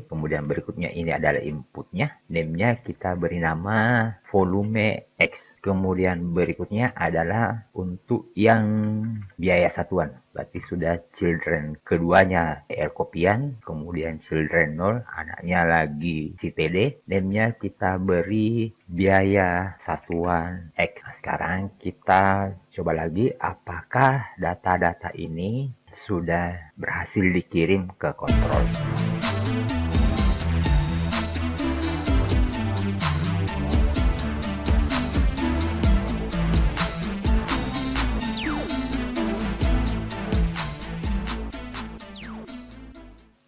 Kemudian berikutnya ini adalah inputnya. Name-nya kita beri nama volume X. Kemudian berikutnya adalah untuk yang biaya satuan. Berarti sudah children keduanya air kopian. Kemudian children 0, anaknya lagi si TD. Name-nya kita beri biaya satuan X. Nah, sekarang kita coba lagi apakah data-data ini sudah berhasil dikirim ke kontrol.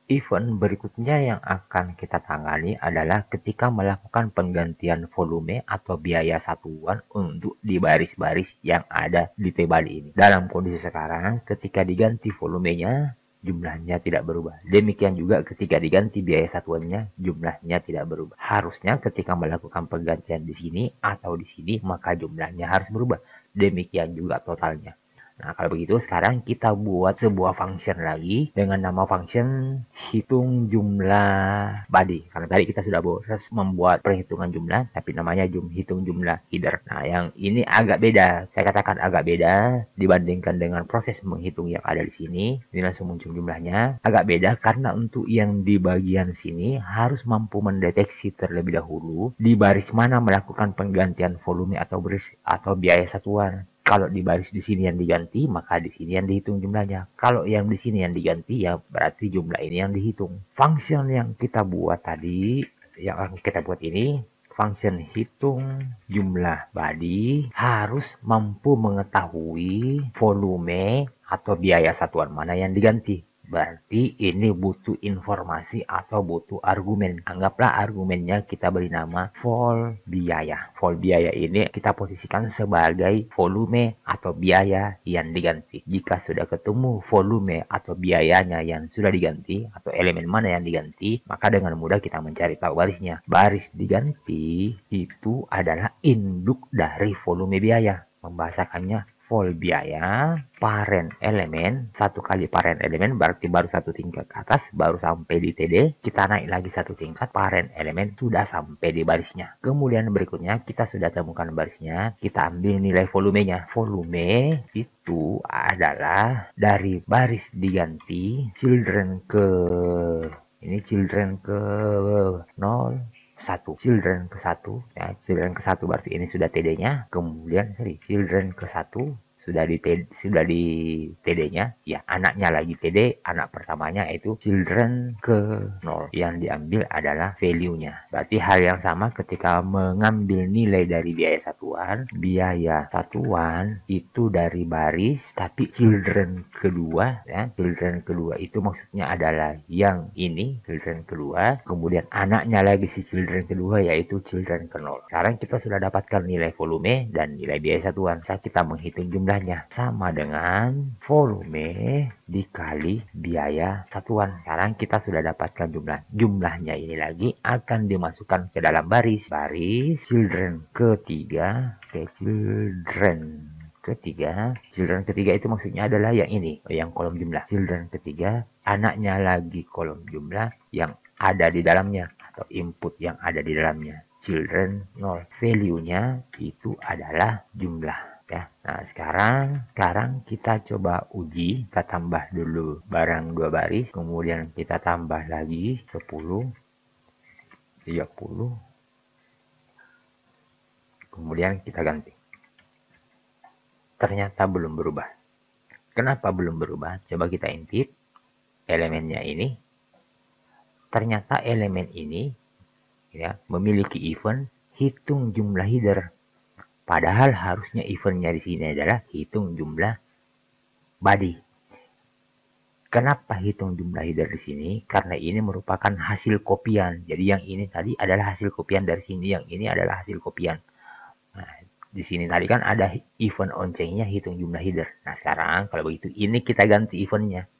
Event berikutnya yang akan kita tangani adalah ketika melakukan penggantian volume atau biaya satuan untuk di baris-baris yang ada di table ini. Dalam kondisi sekarang, ketika diganti volumenya, jumlahnya tidak berubah. Demikian juga ketika diganti biaya satuannya, jumlahnya tidak berubah. Harusnya ketika melakukan penggantian di sini atau di sini, maka jumlahnya harus berubah. Demikian juga totalnya. Nah, kalau begitu sekarang kita buat sebuah function lagi dengan nama function hitung jumlah body. Karena tadi kita sudah membuat perhitungan jumlah, tapi namanya hitung jumlah header. Nah, yang ini agak beda. Saya katakan agak beda dibandingkan dengan proses menghitung yang ada di sini. Ini langsung muncul jumlahnya. Agak beda karena untuk yang di bagian sini harus mampu mendeteksi terlebih dahulu di baris mana melakukan penggantian volume atau biaya satuan. Kalau di baris di sini yang diganti, maka di sini yang dihitung jumlahnya. Kalau yang di sini yang diganti, ya berarti jumlah ini yang dihitung. Function yang kita buat tadi, yang kita buat ini, function hitung jumlah body harus mampu mengetahui volume atau biaya satuan mana yang diganti. Berarti ini butuh informasi atau butuh argumen. Anggaplah argumennya kita beri nama vol biaya. Vol biaya ini kita posisikan sebagai volume atau biaya yang diganti. Jika sudah ketemu volume atau biayanya yang sudah diganti atau elemen mana yang diganti, maka dengan mudah kita mencari tahu barisnya. Baris diganti itu adalah induk dari volume biaya. Membahasakannya vol biaya, parent elemen, satu kali parent elemen berarti baru satu tingkat ke atas, baru sampai di TD, kita naik lagi satu tingkat, parent elemen sudah sampai di barisnya. Kemudian berikutnya kita sudah temukan barisnya, kita ambil nilai volumenya. Volume itu adalah dari baris diganti children ke 0, 1, children ke 1 ya, children ke 1 berarti ini sudah TD-nya, kemudian children ke 1 sudah di TD-nya, ya anaknya lagi TD, anak pertamanya itu children ke 0. Yang diambil adalah value-nya. Berarti hal yang sama ketika mengambil nilai dari biaya satuan itu dari baris, tapi children kedua, ya, children kedua itu maksudnya adalah yang ini, children kedua, kemudian anaknya lagi si children kedua yaitu children ke 0. Sekarang kita sudah dapatkan nilai volume dan nilai biaya satuan. Saat kita menghitung jumlahnya sama dengan volume dikali biaya satuan. Sekarang kita sudah dapatkan jumlahnya ini lagi akan dimasukkan ke dalam baris children ketiga children ketiga itu maksudnya adalah yang ini, yang kolom jumlah. Children ketiga, anaknya lagi kolom jumlah yang ada di dalamnya atau input yang ada di dalamnya. Children 0, value-nya itu adalah jumlah. Ya, nah sekarang kita coba uji, kita tambah dulu barang 2 baris, kemudian kita tambah lagi 10, 30, kemudian kita ganti. Ternyata belum berubah. Kenapa belum berubah? Coba kita intip elemennya ini. Ternyata elemen ini ya memiliki event hitung jumlah header. Padahal harusnya eventnya di sini adalah hitung jumlah body. Kenapa hitung jumlah header di sini? Karena ini merupakan hasil kopian. Jadi yang ini tadi adalah hasil kopian dari sini, yang ini adalah hasil kopian. Nah, di sini tadi kan ada event on-chain-nya hitung jumlah header. Nah, sekarang kalau begitu ini kita ganti eventnya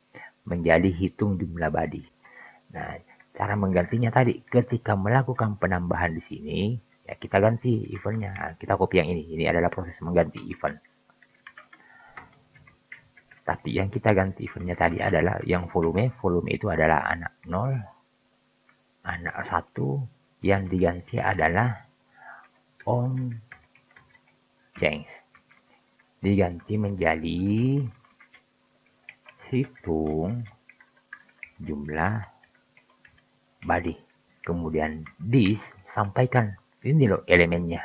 menjadi hitung jumlah body. Nah, cara menggantinya tadi ketika melakukan penambahan di sini, ya kita ganti eventnya. Nah, kita copy yang ini. Ini adalah proses mengganti event. Tapi yang kita ganti eventnya tadi adalah yang volume. Volume itu adalah anak 0, satu yang diganti adalah on change. Diganti menjadi hitung jumlah body. Kemudian this, sampaikan. Ini loh elemennya.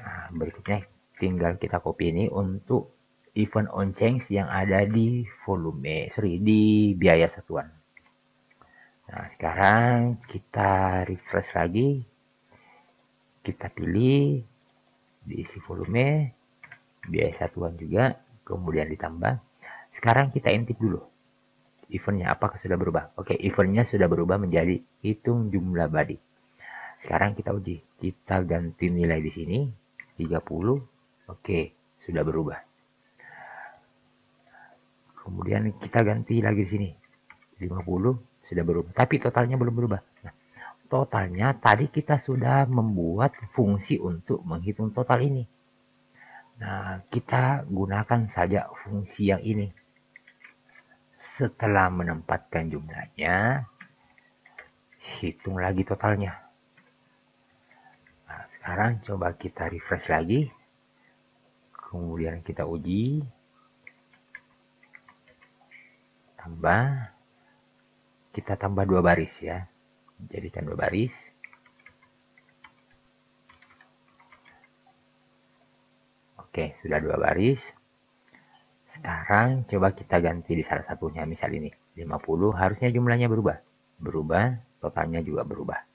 Nah, berikutnya tinggal kita copy ini untuk event on change yang ada di di biaya satuan. Nah, sekarang kita refresh lagi. Kita pilih diisi volume, biaya satuan juga, kemudian ditambah. Sekarang kita intip dulu eventnya apakah sudah berubah. Oke, eventnya sudah berubah menjadi hitung jumlah body. Sekarang kita uji, kita ganti nilai di sini 30. Oke, sudah berubah. Kemudian kita ganti lagi di sini 50, sudah berubah, tapi totalnya belum berubah. Nah, totalnya tadi kita sudah membuat fungsi untuk menghitung total ini. Nah, kita gunakan saja fungsi yang ini. Setelah menempatkan jumlahnya, hitung lagi totalnya. Nah, sekarang coba kita refresh lagi. Kemudian kita uji. Kita tambah 2 baris ya. Jadikan 2 baris. Oke, sudah 2 baris. Sekarang coba kita ganti di salah satunya, misal ini 50, harusnya jumlahnya berubah. Berubah, totalnya juga berubah.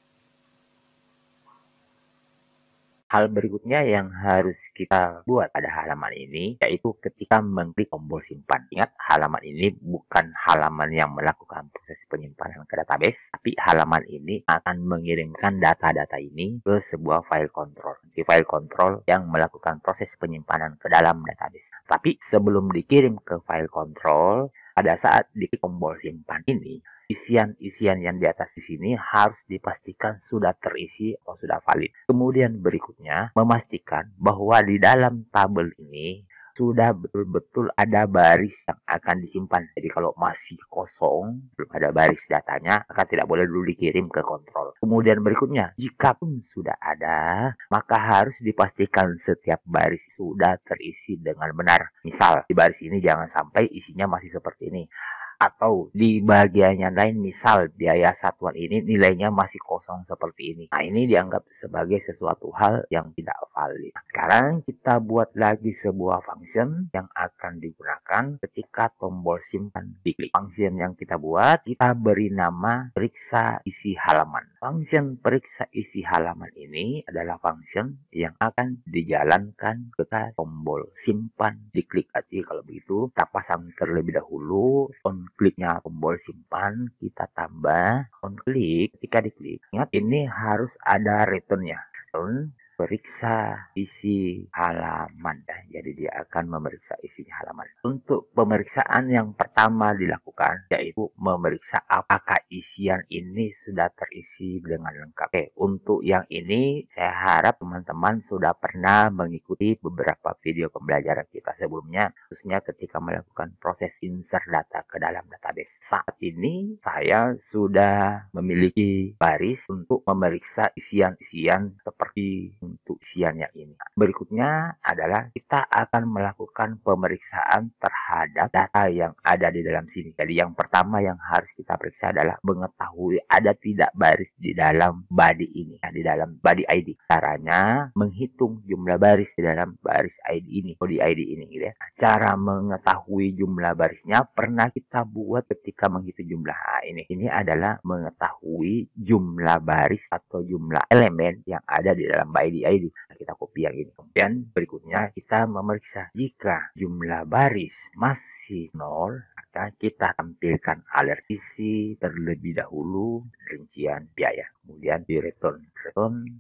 Hal berikutnya yang harus kita buat pada halaman ini, yaitu ketika mengklik tombol simpan. Ingat, halaman ini bukan halaman yang melakukan proses penyimpanan ke database, tapi halaman ini akan mengirimkan data-data ini ke sebuah file control. Di file control yang melakukan proses penyimpanan ke dalam database. Tapi sebelum dikirim ke file control, pada saat diklik tombol simpan ini, isian-isian yang di atas di sini harus dipastikan sudah terisi atau sudah valid. Kemudian berikutnya, memastikan bahwa di dalam tabel ini sudah betul-betul ada baris yang akan disimpan. Jadi kalau masih kosong, belum ada baris datanya, maka tidak boleh dulu dikirim ke kontrol. Kemudian berikutnya, jika pun sudah ada, maka harus dipastikan setiap baris sudah terisi dengan benar. Misal, di baris ini jangan sampai isinya masih seperti ini. Atau di bagian yang lain, misal biaya satuan ini nilainya masih kosong seperti ini. Nah, ini dianggap sebagai sesuatu hal yang tidak valid. Sekarang kita buat lagi sebuah function yang akan digunakan ketika tombol simpan diklik. Function yang kita buat, kita beri nama periksa isi halaman. Function periksa isi halaman ini adalah function yang akan dijalankan ketika tombol simpan diklik. Jadi kalau begitu, kita pasang terlebih dahulu on kliknya tombol simpan, kita tambah on klik. Ketika diklik, ingat ini harus ada returnnya. Return periksa isi halaman. Jadi dia akan memeriksa isi halaman. Untuk pemeriksaan yang pertama dilakukan, yaitu memeriksa apakah isian ini sudah terisi dengan lengkap. Oke, untuk yang ini saya harap teman-teman sudah pernah mengikuti beberapa video pembelajaran kita sebelumnya, khususnya ketika melakukan proses insert data ke dalam database. Saat ini saya sudah memiliki baris untuk memeriksa isian-isian seperti untuk isian yang ini. Berikutnya adalah kita akan melakukan pemeriksaan terhadap data yang ada di dalam sini. Jadi yang pertama yang harus kita periksa adalah mengetahui ada tidak baris di dalam body ini, di dalam body ID. Caranya menghitung jumlah baris di dalam baris ID ini, body ID ini gitu ya. Cara mengetahui jumlah barisnya pernah kita buat ketika menghitung jumlah. Nah, ini adalah mengetahui jumlah baris atau jumlah elemen yang ada di dalam body ID. Nah, kita copy yang ini. Kemudian berikutnya kita memeriksa jika jumlah baris masih 0, maka kita tampilkan alert isi terlebih dahulu rincian biaya. kemudian di return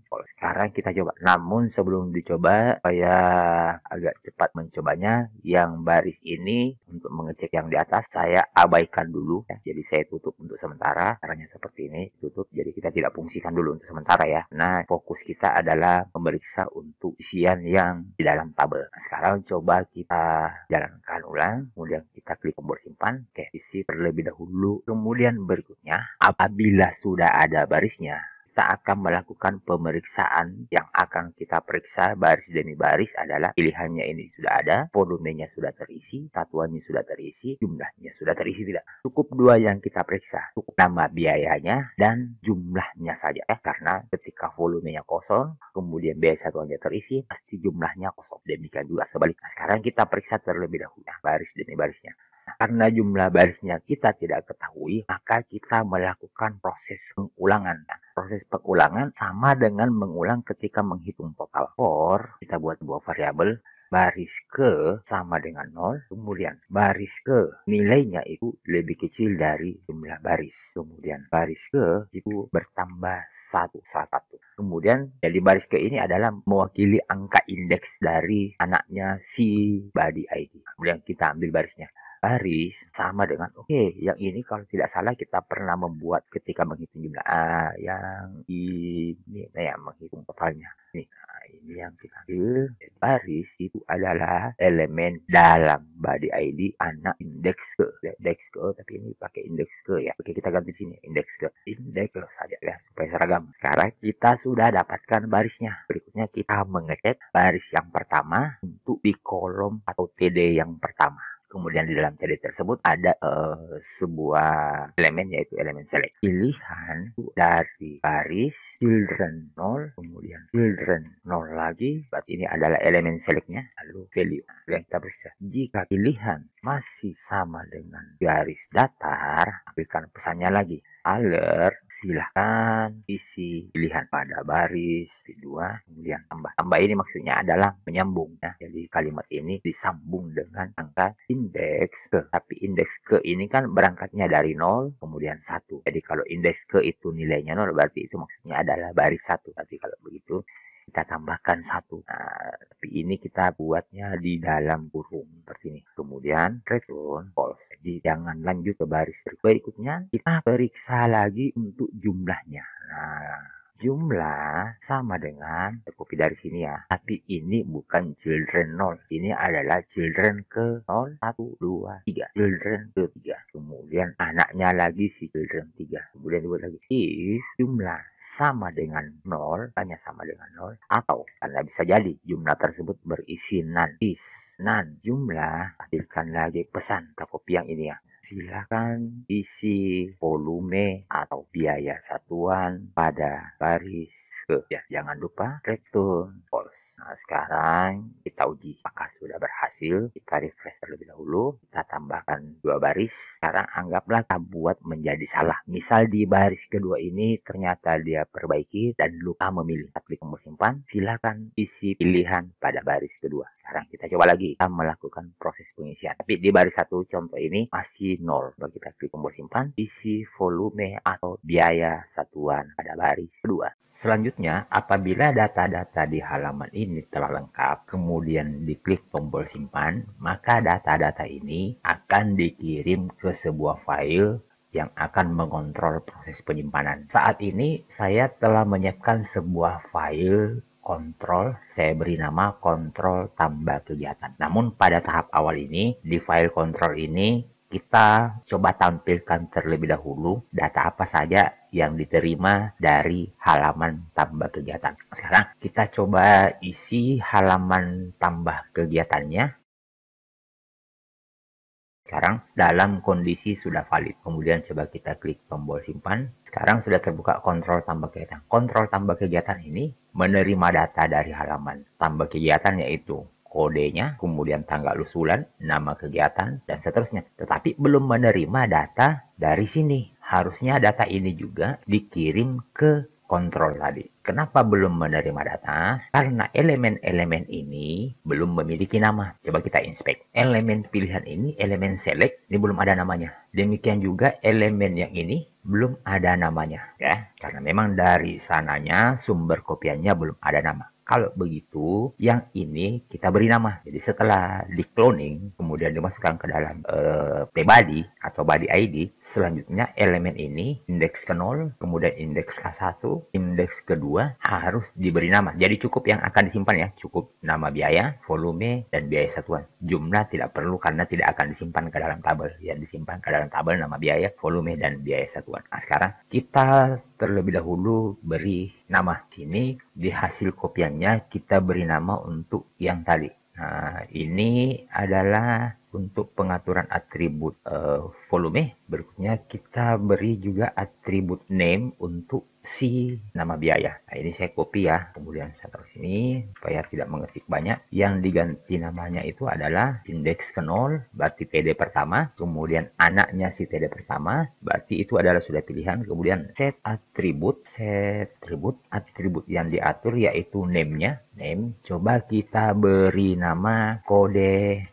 false. Sekarang kita coba. Namun sebelum dicoba, saya agak cepat mencobanya. Yang baris ini untuk mengecek yang di atas saya abaikan dulu ya. Jadi saya tutup untuk sementara. Caranya seperti ini, tutup. Jadi kita tidak fungsikan dulu untuk sementara ya. Nah, fokus kita adalah memeriksa untuk isian yang di dalam tabel. Nah, sekarang coba kita jalankan ulang, kemudian kita klik tombol simpan, isi terlebih dahulu. Kemudian berikutnya, apabila sudah ada barisnya, kita akan melakukan pemeriksaan. Yang akan kita periksa baris demi baris adalah pilihannya ini sudah ada, volumenya sudah terisi, satuannya sudah terisi, jumlahnya sudah terisi tidak. Cukup dua yang kita periksa, cukup nama biayanya dan jumlahnya saja ya. Karena ketika volumenya kosong, kemudian biaya satuannya terisi, pasti jumlahnya kosong. Demikian juga sebaliknya. Sekarang kita periksa terlebih dahulu baris demi barisnya. Karena jumlah barisnya kita tidak ketahui, maka kita melakukan proses pengulangan. Proses pengulangan sama dengan mengulang ketika menghitung total. For, kita buat sebuah variabel, baris ke sama dengan 0, kemudian baris ke nilainya itu lebih kecil dari jumlah baris. Kemudian baris ke itu bertambah satu. Kemudian jadi baris ke ini adalah mewakili angka indeks dari anaknya si body ID. Kemudian kita ambil barisnya. Baris sama dengan yang ini kalau tidak salah kita pernah membuat ketika menghitung jumlah yang ini menghitung totalnya ini yang kita ambil. Baris itu adalah elemen dalam body ID anak indeks ke tapi ini pakai indeks ke ya. Oke, kita ganti sini indeks ke saja ya supaya seragam. Sekarang kita sudah dapatkan barisnya. Berikutnya kita mengecek baris yang pertama untuk di kolom atau TD yang pertama. Kemudian di dalam TD tersebut ada sebuah elemen yaitu elemen select. Pilihan dari baris children 0, kemudian children 0 lagi. Berarti ini adalah elemen selectnya. Lalu value. Yang kita periksa. Jika pilihan masih sama dengan garis datar, ambilkan pesannya lagi. Alert, silahkan isi pilihan pada baris kedua, kemudian tambah ini maksudnya adalah menyambung ya. Jadi kalimat ini disambung dengan angka indeks ke, tapi indeks ke ini kan berangkatnya dari 0 kemudian 1. Jadi kalau indeks ke itu nilainya 0 berarti itu maksudnya adalah baris 1. Tapi kalau begitu kita tambahkan 1. Nah, tapi ini kita buatnya di dalam kurung seperti ini. Kemudian return false. Jadi jangan lanjut ke baris berikutnya. Kita periksa lagi untuk jumlahnya. Nah, jumlah sama dengan copy dari sini ya. Tapi ini bukan children 0. Ini adalah children ke 0, 1, 2, 3. Children ke 3. Kemudian anaknya lagi si children 3. Kemudian dibuat lagi if jumlah sama dengan 0, hanya sama dengan 0, atau karena bisa jadi jumlah tersebut berisi nan. Is nan jumlah, hasilkan lagi pesan kita copy yang ini ya. Silakan isi volume atau biaya satuan pada baris ke. Ya, jangan lupa return false. Nah, sekarang kita uji apakah sudah berhasil. Kita refresh terlebih dahulu. Kita tambahkan 2 baris. Sekarang anggaplah kita buat menjadi salah. Misal di baris kedua ini ternyata dia perbaiki dan lupa memilih. Kita klik tombol simpan. Silakan isi pilihan pada baris kedua. Sekarang kita coba lagi. Kita melakukan proses pengisian. Tapi di baris 1 contoh ini masih 0. Lalu kita klik tombol simpan. Isi volume atau biaya satuan pada baris kedua. Selanjutnya, apabila data-data di halaman ini telah lengkap, kemudian diklik tombol simpan, maka data-data ini akan dikirim ke sebuah file yang akan mengontrol proses penyimpanan. Saat ini, saya telah menyiapkan sebuah file kontrol, saya beri nama kontrol tambah kegiatan. Namun pada tahap awal ini, di file kontrol ini, kita coba tampilkan terlebih dahulu data apa saja yang diterima dari halaman tambah kegiatan. Sekarang kita coba isi halaman tambah kegiatannya. Sekarang dalam kondisi sudah valid. Kemudian coba kita klik tombol simpan. Sekarang sudah terbuka kontrol tambah kegiatan. Kontrol tambah kegiatan ini menerima data dari halaman tambah kegiatan yaitu kodenya, kemudian tanggal usulan, nama kegiatan, dan seterusnya. Tetapi belum menerima data dari sini. Harusnya data ini juga dikirim ke kontrol tadi. Kenapa belum menerima data? Karena elemen-elemen ini belum memiliki nama. Coba kita inspect. Elemen pilihan ini, elemen select, ini belum ada namanya. Demikian juga elemen yang ini belum ada namanya ya, karena memang dari sananya sumber kopiannya belum ada nama. Kalau begitu, yang ini kita beri nama. Jadi setelah di cloning, kemudian dimasukkan ke dalam tbody atau body ID, selanjutnya elemen ini indeks ke 0, kemudian indeks K1, indeks kedua harus diberi nama. Jadi cukup yang akan disimpan ya, cukup nama biaya, volume, dan biaya satuan. Jumlah tidak perlu karena tidak akan disimpan ke dalam tabel. Yang disimpan ke dalam tabel nama biaya, volume, dan biaya satuan. Nah, sekarang kita terlebih dahulu beri nama. Sini di hasil kopiannya kita beri nama untuk yang tadi. Nah, ini adalah untuk pengaturan atribut volume. Berikutnya kita beri juga atribut name untuk si nama biaya. Nah, ini saya copy ya. Kemudian saya taruh sini supaya tidak mengetik banyak. Yang diganti namanya itu adalah indeks ke 0, berarti TD pertama. Kemudian anaknya si TD pertama, berarti itu adalah sudah pilihan. Kemudian set atribut yang diatur yaitu name-nya. Name, coba kita beri nama kode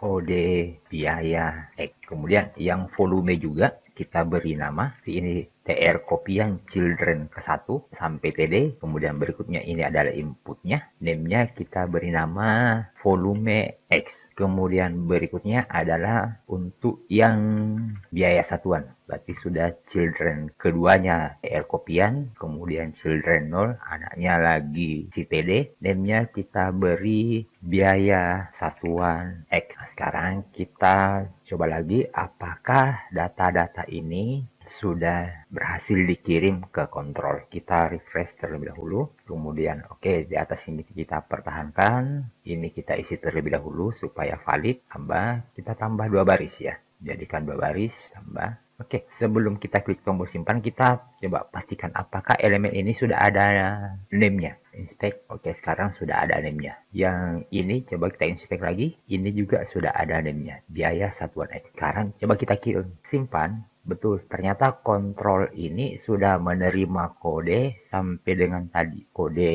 biaya X. Kemudian yang volume juga kita beri nama, ini TR kopian children ke-1 sampai TD. Kemudian berikutnya ini adalah inputnya. Name-nya kita beri nama volume X. Kemudian berikutnya adalah untuk yang biaya satuan. Berarti sudah children keduanya TR kopian. Kemudian children 0, anaknya lagi si TD. Name-nya kita beri biaya satuan X. Nah, sekarang kita coba lagi apakah data-data ini sudah berhasil dikirim ke kontrol. Kita refresh terlebih dahulu. Kemudian oke, di atas ini kita pertahankan. Ini kita isi terlebih dahulu supaya valid. Kita tambah 2 baris ya. Jadikan 2 baris, tambah. Oke, sebelum kita klik tombol simpan, kita coba pastikan apakah elemen ini sudah ada name-nya. Inspect, oke, sekarang sudah ada name-nya. Yang ini coba kita inspect lagi, ini juga sudah ada name-nya. Biaya satuan X. Sekarang coba kita simpan. Betul, ternyata kontrol ini sudah menerima kode sampai dengan tadi. Kode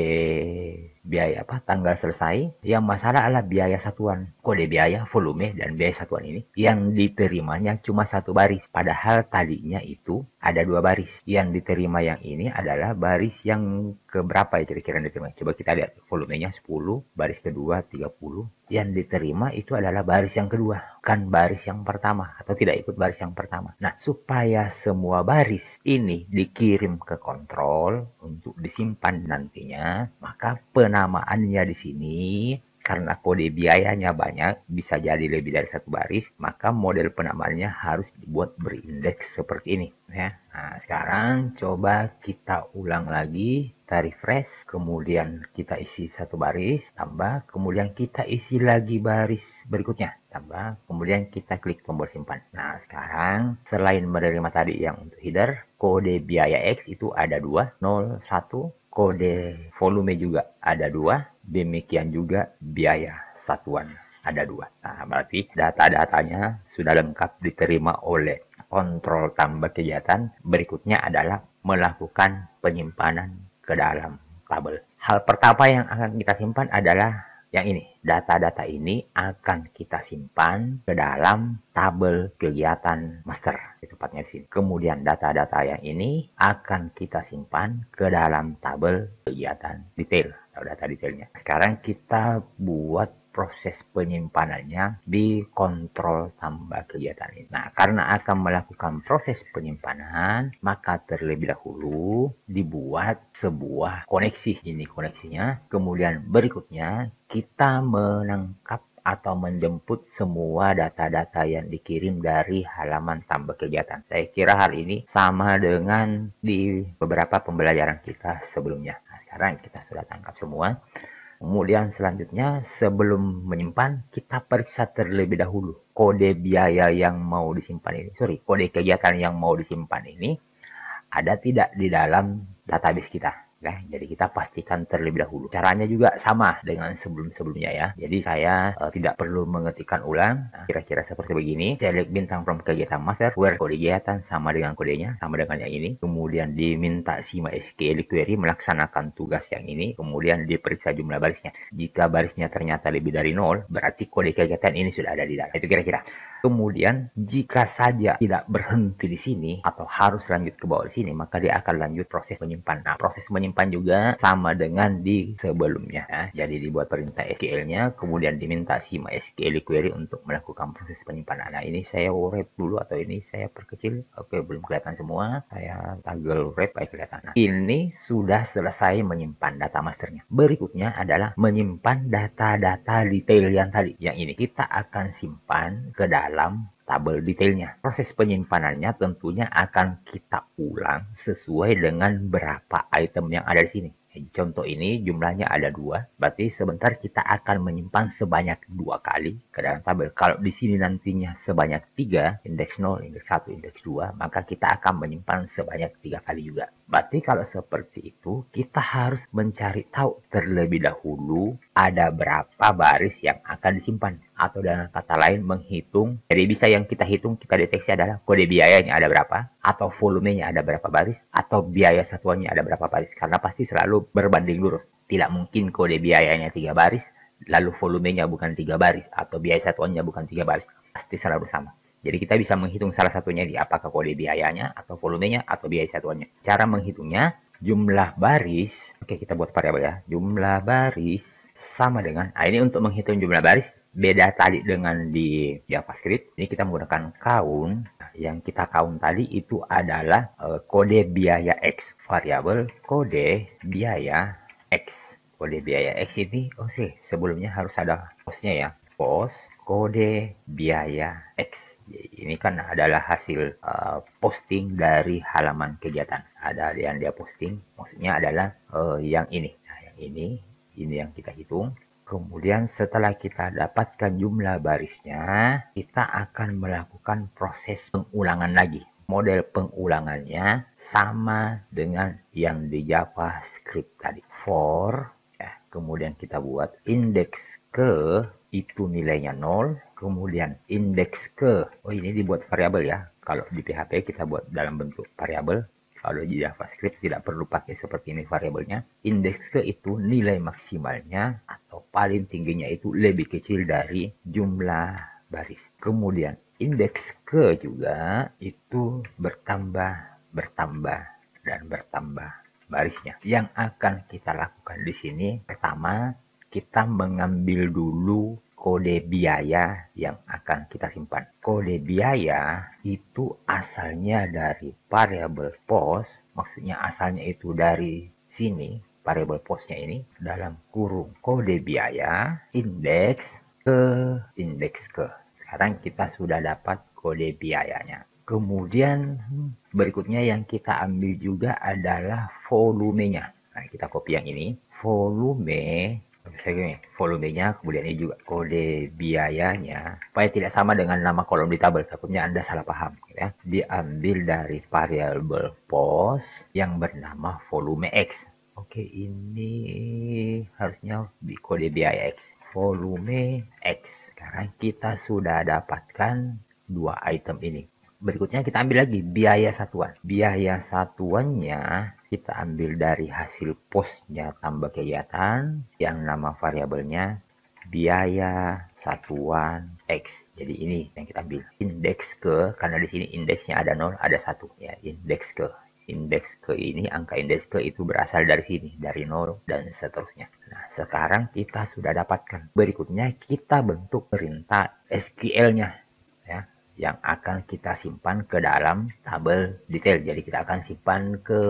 biaya tanggal selesai. Yang masalah adalah biaya satuan. Kode biaya, volume, dan biaya satuan ini yang diterimanya cuma 1 baris. Padahal tadinya itu ada 2 baris. Yang diterima yang ini adalah baris yang keberapa ya kira-kira diterima. Coba kita lihat volumenya 10, baris kedua 30. Yang diterima itu adalah baris yang kedua, bukan baris yang pertama, atau tidak ikut baris yang pertama. Nah, supaya semua baris ini dikirim ke kontrol untuk disimpan nantinya, maka penamaannya di sini karena kode biayanya banyak, bisa jadi lebih dari 1 baris, maka model penamaannya harus dibuat berindeks seperti ini ya. Nah, sekarang coba kita ulang lagi. Kita refresh, kemudian kita isi 1 baris, tambah, kemudian kita isi lagi baris berikutnya, tambah, kemudian kita klik tombol simpan. Nah, sekarang selain menerima tadi yang untuk header, kode biaya X itu ada 2, 0, 1, kode volume juga ada 2, demikian juga biaya satuan ada 2. Nah, berarti data-datanya sudah lengkap diterima oleh kontrol tambah kegiatan. Berikutnya adalah melakukan penyimpanan ke dalam tabel. Hal pertama yang akan kita simpan adalah yang ini. Data-data ini akan kita simpan ke dalam tabel kegiatan master. Tepatnya di sini. Kemudian data-data yang ini akan kita simpan ke dalam tabel kegiatan detail atau data detailnya. Sekarang kita buat proses penyimpanannya di kontrol tambah kegiatan ini. Nah, karena akan melakukan proses penyimpanan, maka terlebih dahulu dibuat sebuah koneksi. Ini koneksinya. Kemudian berikutnya kita menangkap atau menjemput semua data-data yang dikirim dari halaman tambah kegiatan. Saya kira hal ini sama dengan di beberapa pembelajaran kita sebelumnya. Nah, sekarang kita sudah tangkap semua. Kemudian selanjutnya sebelum menyimpan kita periksa terlebih dahulu kode biaya yang mau disimpan ini. Kode kegiatan yang mau disimpan ini ada tidak di dalam database kita. Nah, jadi kita pastikan terlebih dahulu. Caranya juga sama dengan sebelum-sebelumnya ya. Jadi saya tidak perlu mengetikkan ulang. Nah, kira-kira seperti begini. Select bintang from kegiatan master, where kode kegiatan sama dengan kodenya, sama dengan yang ini. Kemudian diminta si MySQL query melaksanakan tugas yang ini. Kemudian diperiksa jumlah barisnya. Jika barisnya ternyata lebih dari 0, berarti kode kegiatan ini sudah ada di dalam. Itu kira-kira. Kemudian jika saja tidak berhenti di sini atau harus lanjut ke bawah di sini, maka dia akan lanjut proses menyimpan. Nah, proses menyimpan juga sama dengan di sebelumnya. Nah, jadi dibuat perintah SQL-nya, kemudian diminta si MySQL query untuk melakukan proses penyimpanan. Nah, ini saya wrap dulu atau ini saya perkecil. Oke, belum kelihatan semua. Saya toggle wrap baik kelihatan. Nah, ini sudah selesai menyimpan data masternya. Berikutnya adalah menyimpan data-data detail yang tadi. Yang ini kita akan simpan ke dalam tabel detailnya. Proses penyimpanannya tentunya akan kita ulang sesuai dengan berapa item yang ada di sini. Contoh ini jumlahnya ada 2, berarti sebentar kita akan menyimpan sebanyak 2 kali ke dalam tabel. Kalau di sini nantinya sebanyak 3, indeks 0, indeks 1, indeks 2, maka kita akan menyimpan sebanyak 3 kali juga. Berarti kalau seperti itu, kita harus mencari tahu terlebih dahulu ada berapa baris yang akan disimpan. Atau dengan kata lain menghitung. Jadi bisa yang kita hitung, kita deteksi adalah kode biayanya ada berapa, atau volumenya ada berapa baris, atau biaya satuannya ada berapa baris. Karena pasti selalu berbanding lurus. Tidak mungkin kode biayanya 3 baris, lalu volumenya bukan 3 baris, atau biaya satuannya bukan 3 baris. Pasti selalu sama. Jadi kita bisa menghitung salah satunya di apakah kode biayanya, atau volumenya, atau biaya satuannya. Cara menghitungnya, jumlah baris, oke kita buat variabel ya, jumlah baris sama dengan, nah ini untuk menghitung jumlah baris, beda tadi dengan di JavaScript, ini kita menggunakan count. Yang kita count tadi itu adalah kode biaya X, variabel kode biaya X. Kode biaya X ini, sebelumnya harus ada postnya ya, post kode biaya X. Ini kan adalah hasil posting dari halaman kegiatan. Ada yang dia posting, maksudnya adalah yang ini. Nah, yang ini yang kita hitung. Kemudian setelah kita dapatkan jumlah barisnya, kita akan melakukan proses pengulangan lagi. Model pengulangannya sama dengan yang di JavaScript tadi. For, ya, kemudian kita buat indeks ke, itu nilainya 0. Kemudian indeks ke, ini dibuat variabel ya. Kalau di PHP kita buat dalam bentuk variabel. Kalau di JavaScript tidak perlu pakai seperti ini variabelnya. Indeks ke itu nilai maksimalnya atau paling tingginya itu lebih kecil dari jumlah baris. Kemudian indeks ke juga itu bertambah, dan bertambah barisnya. Yang akan kita lakukan di sini, pertama kita mengambil dulu kode biaya yang akan kita simpan. Kode biaya itu asalnya dari variabel post, maksudnya asalnya itu dari sini, variabel postnya ini, dalam kurung kode biaya, indeks ke. Sekarang kita sudah dapat kode biayanya. Kemudian berikutnya yang kita ambil juga adalah volumenya. Nah, kita copy yang ini. Volumenya, kemudian ini juga kode biayanya, supaya tidak sama dengan nama kolom di tabel, takutnya Anda salah paham ya. Diambil dari variabel post yang bernama volume X. Oke, ini harusnya di kode biaya X, volume X. Sekarang kita sudah dapatkan 2 item ini. Berikutnya kita ambil lagi biaya satuan. Biaya satuannya kita ambil dari hasil postnya tambah kegiatan yang nama variabelnya biaya satuan X. Jadi ini yang kita ambil. Indeks ke, karena di sini indeksnya ada 0, ada 1 ya, indeks ke. Indeks ke ini, angka indeks ke itu berasal dari sini, dari 0 dan seterusnya. Nah, sekarang kita sudah dapatkan. Berikutnya kita bentuk perintah SQL-nya ya, yang akan kita simpan ke dalam tabel detail. Jadi kita akan simpan ke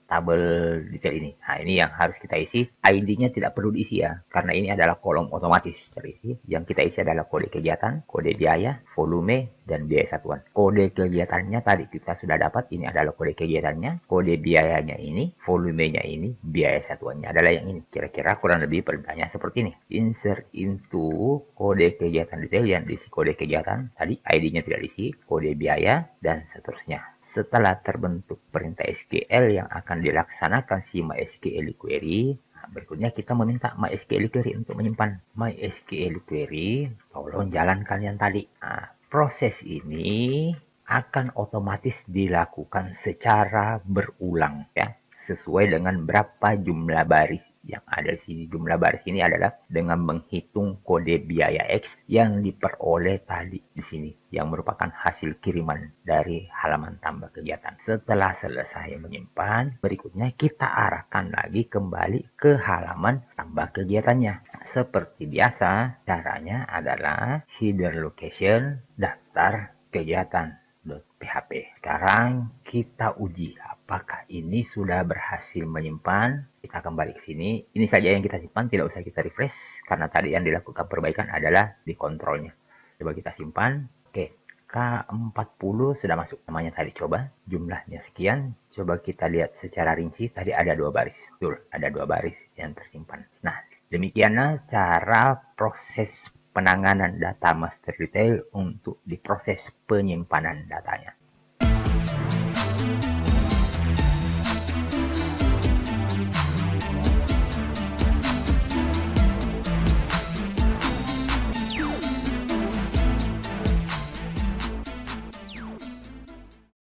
tabel detail ini. Nah, ini yang harus kita isi. ID-nya tidak perlu diisi ya, karena ini adalah kolom otomatis terisi. Yang kita isi adalah kode kegiatan, kode biaya, volume, dan biaya satuan. Kode kegiatannya tadi kita sudah dapat. Ini adalah kode kegiatannya, kode biayanya ini, volumenya ini, biaya satuannya adalah yang ini. Kira-kira kurang lebih perintahnya seperti ini. Insert into kode kegiatan detail yang diisi kode kegiatan tadi, ID-nya tidak diisi, kode biaya, dan seterusnya. Setelah terbentuk perintah SQL yang akan dilaksanakan si MySQL query, berikutnya kita meminta MySQL query untuk menyimpan. MySQL query, tolong jalankan yang tadi. Nah, proses ini akan otomatis dilakukan secara berulang ya. sesuai dengan berapa jumlah baris yang ada di sini. Jumlah baris ini adalah dengan menghitung kode biaya X yang diperoleh tadi di sini, yang merupakan hasil kiriman dari halaman tambah kegiatan. Setelah selesai menyimpan, berikutnya kita arahkan lagi kembali ke halaman tambah kegiatannya. Seperti biasa, caranya adalah header location daftar kegiatan.php. Sekarang kita uji apakah ini sudah berhasil menyimpan. Kita kembali ke sini. Ini saja yang kita simpan, tidak usah kita refresh karena tadi yang dilakukan perbaikan adalah di kontrolnya. Coba kita simpan. Oke, K40 sudah masuk. Namanya tadi coba, jumlahnya sekian. Coba kita lihat secara rinci, tadi ada 2 baris. Betul, ada 2 baris yang tersimpan. Nah, demikianlah cara proses penanganan data master detail untuk diproses penyimpanan datanya.